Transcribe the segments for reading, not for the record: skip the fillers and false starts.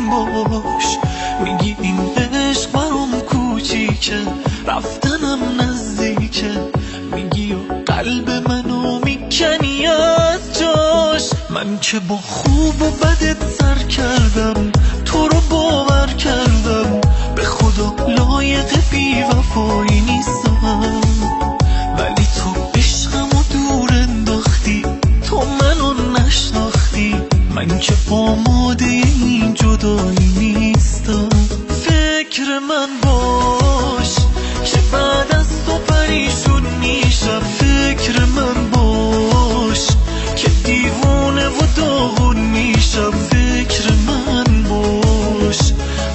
باش. میگی این عشق برام کوچیکه، رفتنم نزدیکه، میگی و قلب منو میکنی از جاش. من که با خوب و بدت سر کردم، تو رو باور کردم، به خدا لایق بی وفایی نیستم. ولی تو عشقمو دور انداختی، تو منو نشناختی، من که آماده این جدایی نیستم. فکر من باش که بعد از تو پریشون میشم. فکر من باش که دیوونه و داغون میشم. فکر من باش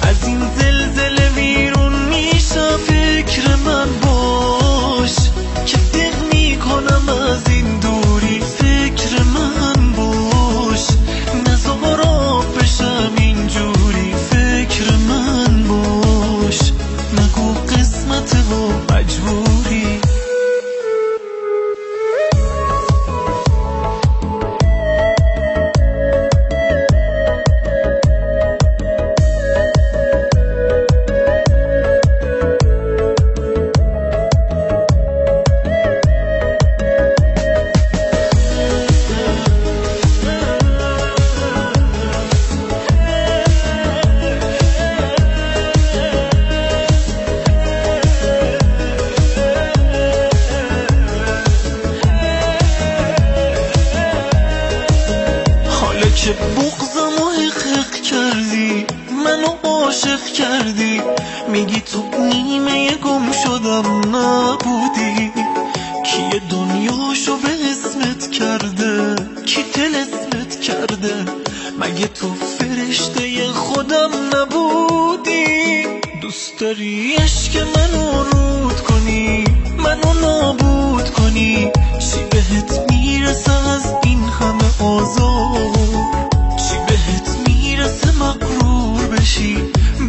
از این زلزله ویرون میشم. فکر من باش که دق میکنم از این دوری. فکر من باش نزار آب بشم اینجوری. فکر من باش نگو قسمت و مجبوری. که بغضم و حقق کردی، منو عاشق کردی، میگی تو نیمه گم شدم نبودی. کی دنیاشو به اسمت کرده، کی طلسمت کرده، مگه تو فرشته خودم نبودی. دوست داری عشق منو رود کنی، منو نابود کنی، چی بهت میرسه از این همه آزار؟ چی بهت میرسه مغرور بشی،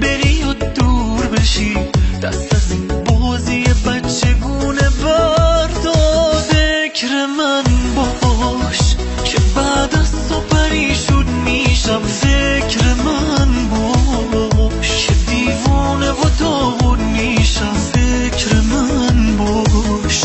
بری و دور بشی، دست از این بازی بچگونه بردار. فکر من باش که بعد از تو پریشون میشم. فکر من باش که دیوونه و داغون میشم. فکر من باش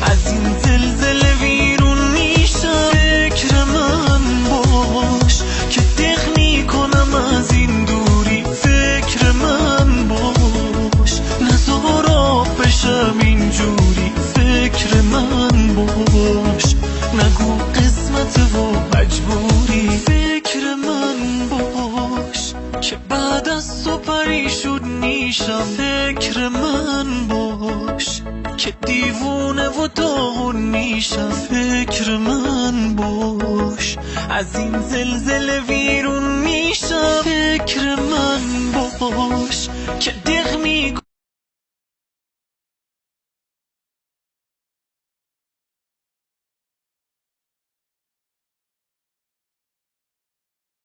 از این زلزله ویرون میشم. فکر من باش که دق میکنم از این دوری. فکر من باش نزار آب بشم اینجوری. فکر من باش نگو قسمت و مجبوری. فکر من باش که بعد از تو پریشون میشم. فکر من باش که دیوونه و داغون میشم. فکر من باش از این زلزله ویرون